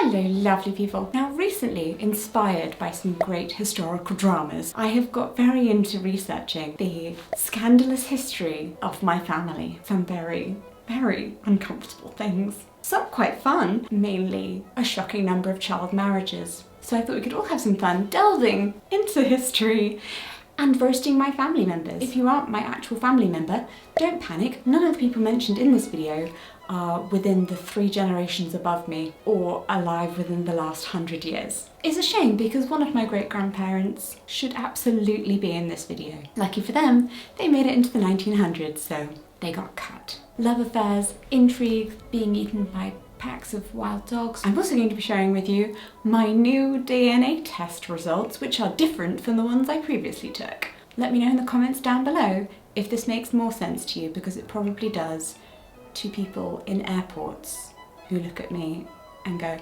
Hello lovely people. Now recently, inspired by some great historical dramas, I have got very into researching the scandalous history of my family. Some very, very uncomfortable things. Some quite fun, mainly a shocking number of child marriages. So I thought we could all have some fun delving into history and roasting my family members. If you aren't my actual family member, don't panic. None of the people mentioned in this video are within the 3 generations above me or alive within the last 100 years. It's a shame because one of my great-grandparents should absolutely be in this video. Lucky for them, they made it into the 1900s, so they got cut. Love affairs, intrigue, being eaten by packs of wild dogs. I'm also going to be sharing with you my new DNA test results, which are different from the ones I previously took. Let me know in the comments down below if this makes more sense to you, because it probably does to people in airports who look at me and go.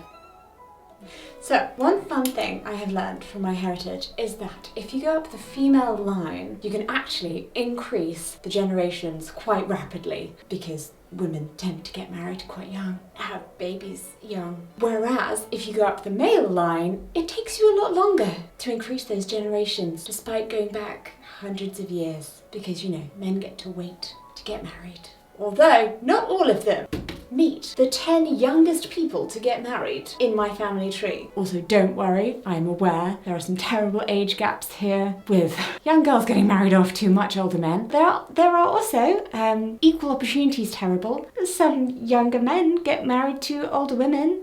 So, one fun thing I have learned from my heritage is that if you go up the female line, you can actually increase the generations quite rapidly because women tend to get married quite young, have babies young. Whereas if you go up the male line, it takes you a lot longer to increase those generations despite going back hundreds of years because, you know, men get to wait to get married. Although not all of them. Meet the 10 youngest people to get married in my family tree. Also, don't worry, I'm aware there are some terrible age gaps here with young girls getting married off to much older men. There are also equal opportunities terrible. Some younger men get married to older women.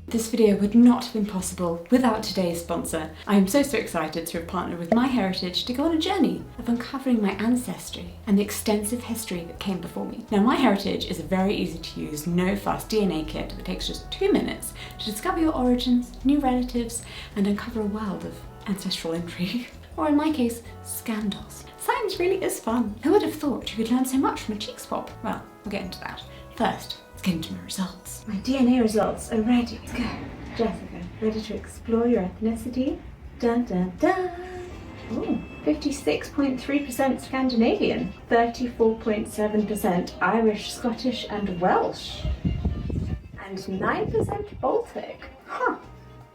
This video would not have been possible without today's sponsor. I am so excited to have partnered with MyHeritage to go on a journey of uncovering my ancestry and the extensive history that came before me. Now, MyHeritage is a very easy to use, no fuss DNA kit that takes just 2 minutes to discover your origins, new relatives, and uncover a world of ancestral intrigue. Or in my case, scandals. Science really is fun. Who would have thought you could learn so much from a cheek swab? Well, we'll get into that. First, let's get into my results. My DNA results are ready to go. Jessica, ready to explore your ethnicity? Dun dun dun! Ooh, 56.3% Scandinavian, 34.7% Irish, Scottish and Welsh, and 9% Baltic. Huh!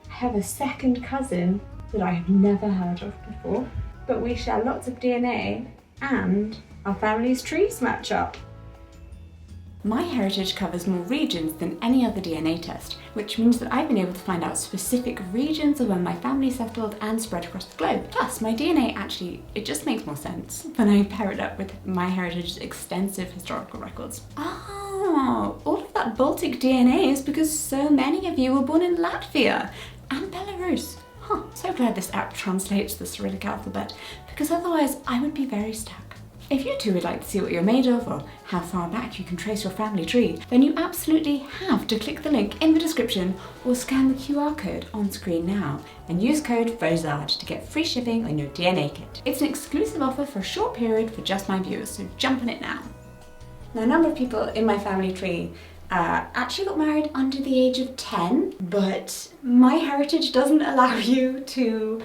I have a second cousin that I have never heard of before, but we share lots of DNA and our family's trees match up. MyHeritage covers more regions than any other DNA test, which means that I've been able to find out specific regions of when my family settled and spread across the globe. Plus, my DNA actually, it just makes more sense when I pair it up with MyHeritage's extensive historical records. Oh, all of that Baltic DNA is because so many of you were born in Latvia and Belarus. Huh, so glad this app translates the Cyrillic alphabet, because otherwise I would be very stuck. If you too would like to see what you're made of or how far back you can trace your family tree, then you absolutely have to click the link in the description or scan the QR code on screen now and use code Fozard to get free shipping on your DNA kit. It's an exclusive offer for a short period for just my viewers, so jump on it now. Now, a number of people in my family tree actually got married under the age of 10, but MyHeritage doesn't allow you to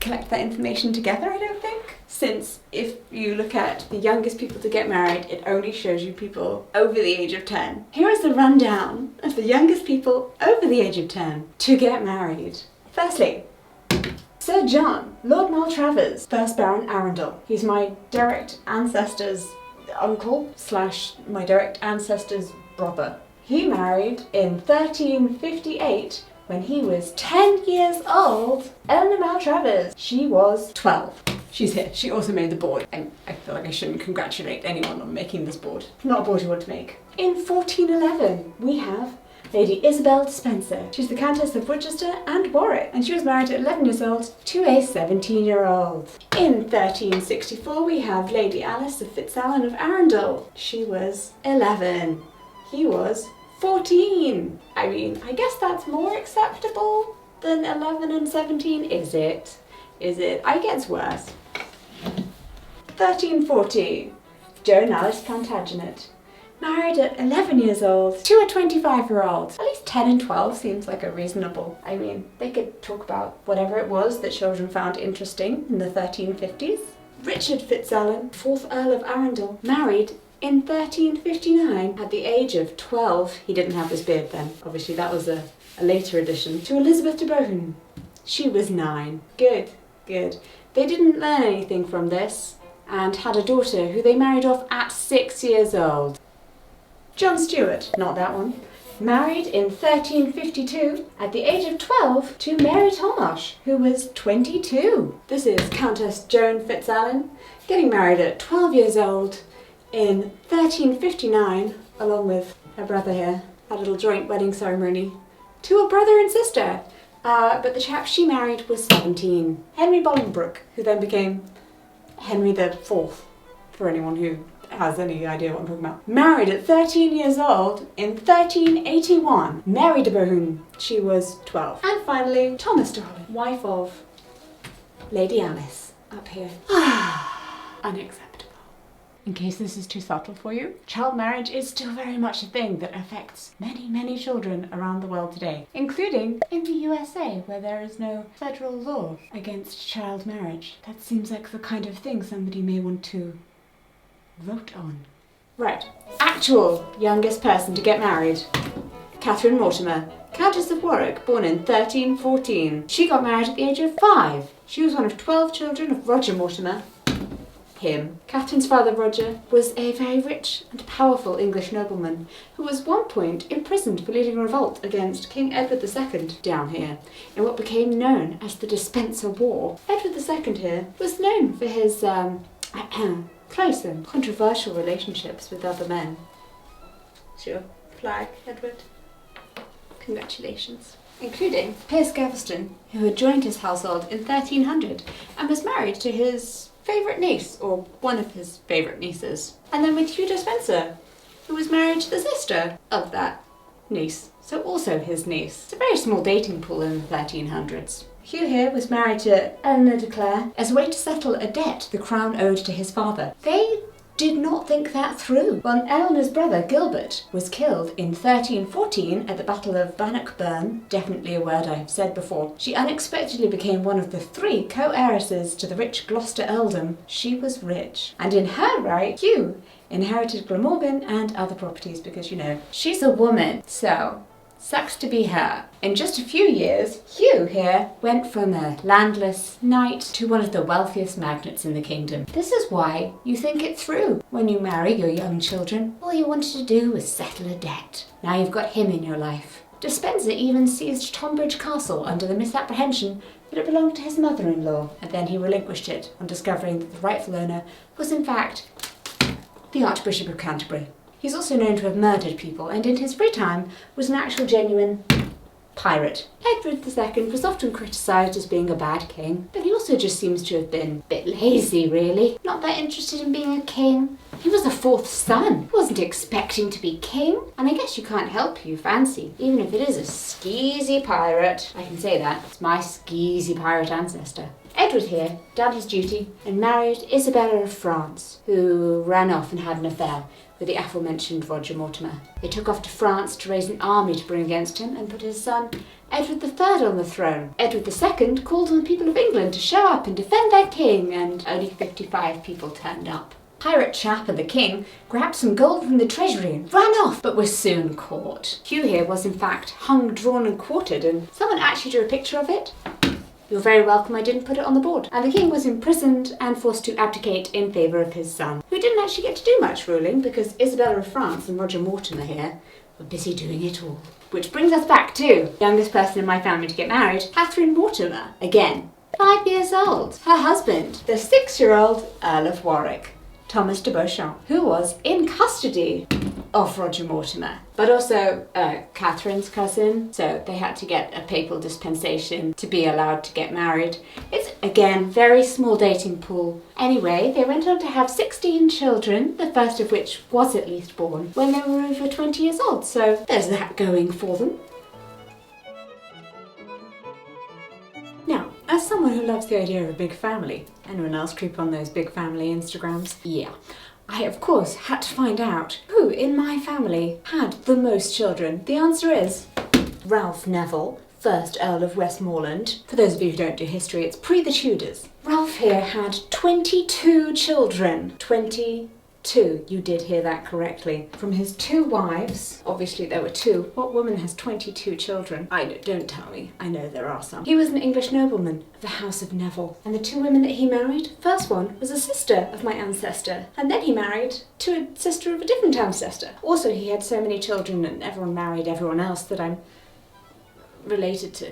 collect that information together, I don't think. Since if you look at the youngest people to get married, it only shows you people over the age of 10. Here is the rundown of the youngest people over the age of 10 to get married. Firstly, Sir John, Lord Maltravers, 1st Baron Arundel. He's my direct ancestor's uncle / my direct ancestor's brother. He married in 1358 when he was 10 years old, Eleanor Maltravers. She was 12. She's here. She also made the board. And I feel like I shouldn't congratulate anyone on making this board. Not a board you want to make. In 1411, we have Lady Isabel Spencer. She's the Countess of Worcester and Warwick, and she was married at 11 years old to a 17-year-old. In 1364, we have Lady Alice of Fitzalan of Arundel. She was 11. He was 14. I mean, I guess that's more acceptable than 11 and 17, is it? Is it? I guess worse. 1340, Joan Alice Plantagenet. Married at 11 years old to a 25-year-old. At least 10 and 12 seems like a reasonable. I mean, they could talk about whatever it was that children found interesting in the 1350s. Richard Fitzalan, 4th Earl of Arundel, married in 1359 at the age of 12. He didn't have this beard then. Obviously that was a later addition. To Elizabeth de Bohun. She was 9. Good, good. They didn't learn anything from this and had a daughter who they married off at 6 years old. John Stuart, not that one, married in 1352 at the age of 12 to Mary Tomash, who was 22. This is Countess Joan Fitzalan, getting married at 12 years old in 1359, along with her brother here. A little joint wedding ceremony to a brother and sister. But the chap she married was 17. Henry Bolingbroke, who then became Henry IV, for anyone who has any idea what I'm talking about. Married at 13 years old in 1381. Mary de Bohun, she was 12. And finally, Thomas de Holland, wife of Lady Alice, up here. Unacceptable. In case this is too subtle for you, child marriage is still very much a thing that affects many, many children around the world today, including in the USA, where there is no federal law against child marriage. That seems like the kind of thing somebody may want to vote on. Right, actual youngest person to get married. Catherine Mortimer, Countess of Warwick, born in 1314. She got married at the age of 5. She was one of 12 children of Roger Mortimer. Him. Catherine's father, Roger, was a very rich and powerful English nobleman who was at one point imprisoned for leading a revolt against King Edward II down here in what became known as the Despencer War. Edward II here was known for his close and controversial relationships with other men. Sure, flag, Edward. Congratulations. Including Piers Gaveston, who had joined his household in 1300 and was married to his favourite niece, or one of his favourite nieces. And then with Hugh Despencer, who was married to the sister of that niece, so also his niece. It's a very small dating pool in the 1300s. Hugh here was married to Eleanor de Clare as a way to settle a debt the crown owed to his father. They did not think that through. When Eleanor's brother Gilbert was killed in 1314 at the Battle of Bannockburn, definitely a word I have said before, she unexpectedly became one of the 3 co-heiresses to the rich Gloucester earldom. She was rich, and in her right, Hugh inherited Glamorgan and other properties because, you know, she's a woman, so sucks to be her. In just a few years, Hugh here went from a landless knight to one of the wealthiest magnates in the kingdom. This is why you think it through when you marry your young children. All you wanted to do was settle a debt. Now you've got him in your life. Despencer even seized Tonbridge Castle under the misapprehension that it belonged to his mother-in-law, and then he relinquished it on discovering that the rightful owner was in fact the Archbishop of Canterbury. He's also known to have murdered people, and in his free time was an actual genuine pirate. Edward II was often criticised as being a bad king, but he also just seems to have been a bit lazy, really. Not that interested in being a king. He was the 4th son. He wasn't expecting to be king. And I guess you can't help who you fancy, even if it is a skeezy pirate. I can say that. It's my skeezy pirate ancestor. Edward here done his duty and married Isabella of France, who ran off and had an affair with the aforementioned Roger Mortimer. They took off to France to raise an army to bring against him and put his son Edward III on the throne. Edward II called on the people of England to show up and defend their king, and only 55 people turned up. Pirate chap and the king grabbed some gold from the treasury and ran off, but was soon caught. Hugh here was in fact hung, drawn and quartered, and someone actually drew a picture of it. You're very welcome I didn't put it on the board. And the king was imprisoned and forced to abdicate in favour of his son, who didn't actually get to do much ruling because Isabella of France and Roger Mortimer here were busy doing it all. Which brings us back to youngest person in my family to get married, Catherine Mortimer. Again, 5 years old. Her husband, the 6-year-old Earl of Warwick, Thomas de Beauchamp, who was in custody of Roger Mortimer, but also Catherine's cousin, so they had to get a papal dispensation to be allowed to get married. It's, again, very small dating pool. Anyway, they went on to have 16 children, the first of which was at least born when they were over 20 years old, so there's that going for them. Now, as someone who loves the idea of a big family, anyone else creep on those big family Instagrams? Yeah. I, of course, had to find out who in my family had the most children. The answer is Ralph Neville, 1st Earl of Westmoreland. For those of you who don't do history, it's pre the Tudors. Ralph here had 22 children. 22. 2. You did hear that correctly. From his 2 wives, obviously there were 2. What woman has 22 children? Don't tell me. I know there are some. He was an English nobleman of the House of Neville. And the 2 women that he married, first one was a sister of my ancestor. And then he married to a sister of a different ancestor. Also, he had so many children and everyone married everyone else that I'm related to.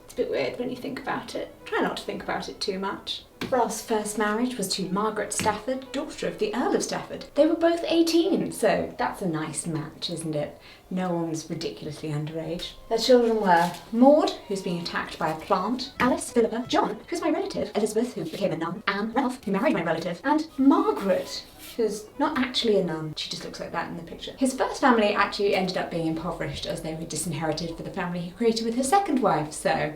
It's a bit weird when you think about it. Try not to think about it too much. Ralph's first marriage was to Margaret Stafford, daughter of the Earl of Stafford. They were both 18, so that's a nice match, isn't it? No one's ridiculously underage. Their children were Maud, who's being attacked by a plant, Alice, Philippa, John, who's my relative, Elizabeth, who became a nun, Anne, Ralph, who married my relative, and Margaret, who's not actually a nun. She just looks like that in the picture. His first family actually ended up being impoverished as they were disinherited for the family he created with his second wife, so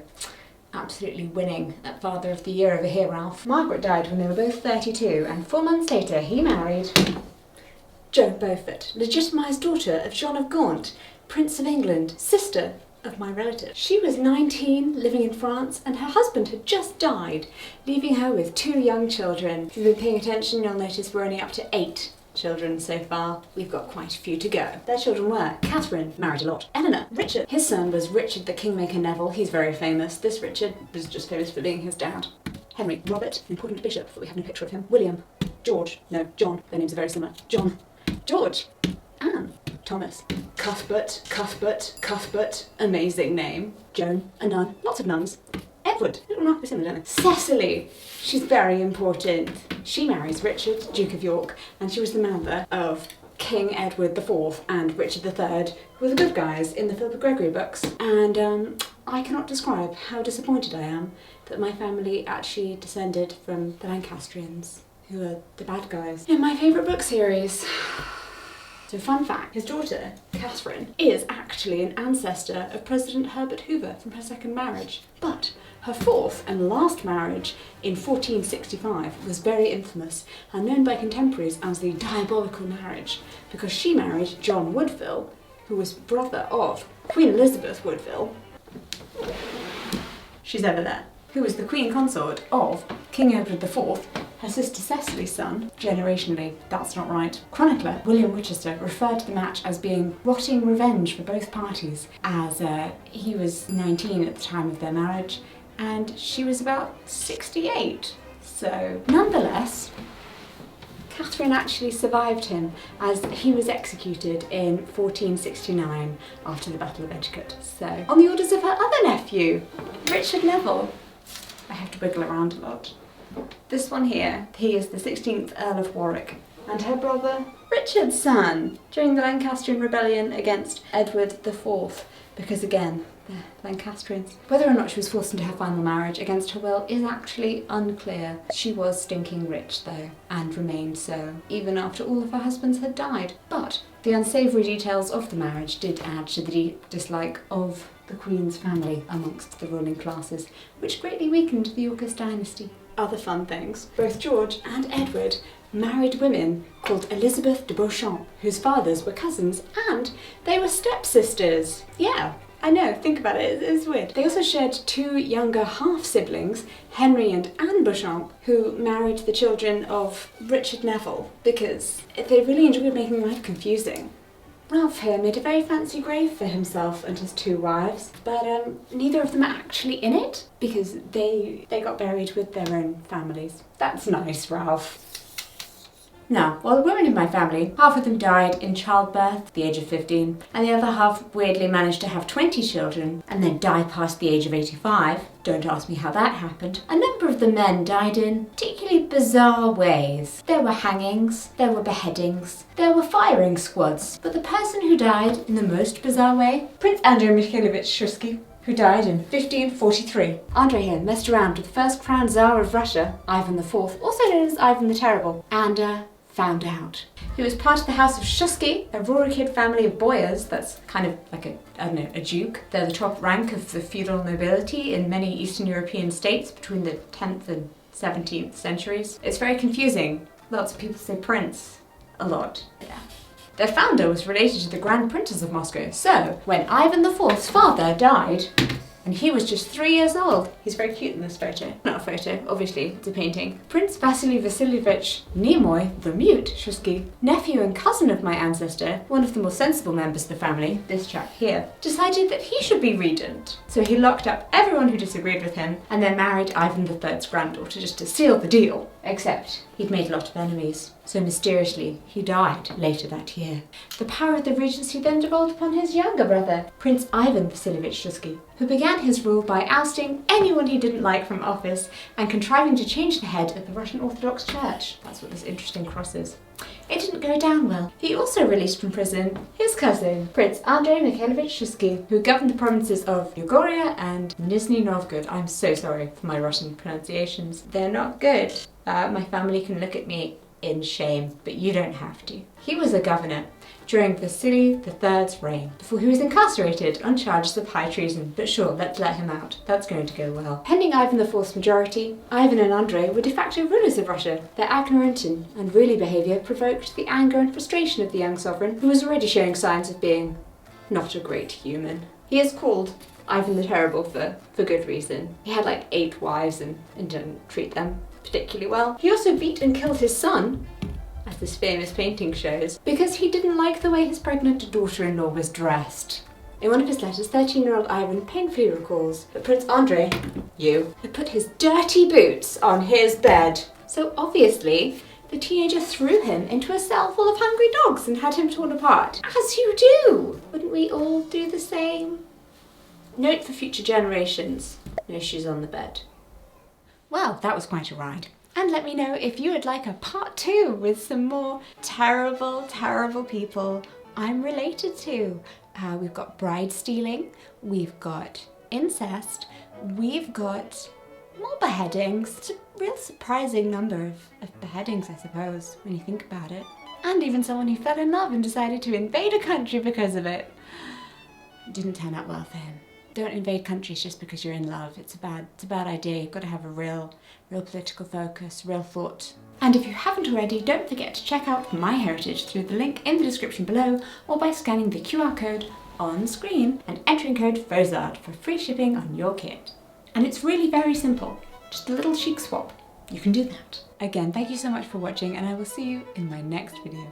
absolutely winning at Father of the Year over here, Ralph. Margaret died when they were both 32, and 4 months later he married Joan Beaufort, legitimised daughter of John of Gaunt, Prince of England, sister of my relative. She was 19, living in France, and her husband had just died, leaving her with 2 young children. If you've been paying attention, you'll notice we're only up to 8 children so far. We've got quite a few to go. Their children were Catherine, married a lot, Eleanor, Richard. His son was Richard the Kingmaker Neville. He's very famous. This Richard was just famous for being his dad. Henry, Robert, important bishop, but we have no picture of him. William, George, no, John. Their names are very similar. John, George, Anne, Thomas, Cuthbert, amazing name. Joan, a nun, lots of nuns. Edward, little mark similar, don't they? Cecily, she's very important. She marries Richard, Duke of York, and she was the mother of King Edward IV and Richard III, who were the good guys in the Philip Gregory books. And I cannot describe how disappointed I am that my family actually descended from the Lancastrians, who are the bad guys in my favourite book series. So fun fact, his daughter, Catherine, is actually an ancestor of President Herbert Hoover from her second marriage. But her 4th and last marriage in 1465 was very infamous and known by contemporaries as the diabolical marriage, because she married John Woodville, who was brother of Queen Elizabeth Woodville. She's over there. Who was the Queen Consort of King Edward IV, her sister Cecily's son. Generationally, that's not right. Chronicler William Winchester referred to the match as being rotting revenge for both parties, as he was 19 at the time of their marriage and she was about 68. So, nonetheless, Catherine actually survived him as he was executed in 1469 after the Battle of Edgecote. So, on the orders of her other nephew, Richard Neville. I have to wiggle around a lot. This one here, he is the 16th Earl of Warwick, and her brother, Richard's son, during the Lancastrian rebellion against Edward IV, because again, the Lancastrians. Whether or not she was forced into her final marriage against her will is actually unclear. She was stinking rich though, and remained so, even after all of her husbands had died. But the unsavoury details of the marriage did add to the dislike of the Queen's family amongst the ruling classes, which greatly weakened the Yorkist dynasty. Other fun things. Both George and Edward married women called Elizabeth de Beauchamp, whose fathers were cousins, and they were stepsisters. Yeah, I know, think about it, it's weird. They also shared 2 younger half-siblings, Henry and Anne Beauchamp, who married the children of Richard Neville, because they really enjoyed making life confusing. Ralph here made a very fancy grave for himself and his 2 wives, but neither of them are actually in it, because they got buried with their own families. That's nice, Ralph. Now, while the women in my family, half of them died in childbirth at the age of 15, and the other half weirdly managed to have 20 children and then die past the age of 85. Don't ask me how that happened. A number of the men died in particularly bizarre ways. There were hangings, there were beheadings, there were firing squads, but the person who died in the most bizarre way, Prince Andrew Mikhailovich Shursky, who died in 1543. Andrei here messed around with the first crown Tsar of Russia, Ivan IV, also known as Ivan the Terrible, and found out. He was part of the House of Shursky, a Rurikid family of boyars that's kind of like a duke. They're the top rank of the feudal nobility in many Eastern European states between the 10th and 17th centuries. It's very confusing. Lots of people say prince a lot. Yeah. Their founder was related to the Grand Princes of Moscow, so when Ivan IV's father died, and he was just 3 years old. He's very cute in this photo. Not a photo, obviously, it's a painting. Prince Vasily Vasilyevich Nimoy the Mute Shusky, nephew and cousin of my ancestor, one of the more sensible members of the family, this chap here, decided that he should be regent. So he locked up everyone who disagreed with him and then married Ivan III's granddaughter just to seal the deal. Except he'd made a lot of enemies, so mysteriously he died later that year. The power of the regency then devolved upon his younger brother, Prince Ivan Vasilievich Shusky, who began his rule by ousting anyone he didn't like from office and contriving to change the head of the Russian Orthodox Church. That's what this interesting cross is. It didn't go down well. He also released from prison his cousin, Prince Andrei Mikhailovich Shusky, who governed the provinces of Yugoria and Nizhny Novgorod. I'm so sorry for my Russian pronunciations. They're not good. My family can look at me in shame, but you don't have to. He was a governor during Vasily III's reign, before he was incarcerated on charges of high treason. But sure, let's let him out. That's going to go well. Pending Ivan IV's majority, Ivan and Andrei were de facto rulers of Russia. Their ignorant and unruly behaviour provoked the anger and frustration of the young sovereign, who was already showing signs of being not a great human. He is called Ivan the Terrible for good reason. He had like 8 wives and didn't treat them particularly well. He also beat and killed his son, as this famous painting shows, because he didn't like the way his pregnant daughter-in-law was dressed. In one of his letters, 13-year-old Ivan painfully recalls that Prince Andrei, had put his dirty boots on his bed. So obviously, the teenager threw him into a cell full of hungry dogs and had him torn apart. As you do! Wouldn't we all do the same? Note for future generations, no shoes on the bed. Well, that was quite a ride. And let me know if you would like a part 2 with some more terrible, terrible people I'm related to. We've got bride stealing, we've got incest, we've got more beheadings. It's a real surprising number of beheadings, I suppose, when you think about it. And even someone who fell in love and decided to invade a country because of it. It didn't turn out well for him. Don't invade countries just because you're in love. It's a bad idea. You've got to have a real political focus, real thought. And if you haven't already, don't forget to check out My Heritage through the link in the description below or by scanning the QR code on screen and entering code FOZARD for free shipping on your kit. And it's really very simple. Just a little chic swap. You can do that. Again, thank you so much for watching and I will see you in my next video.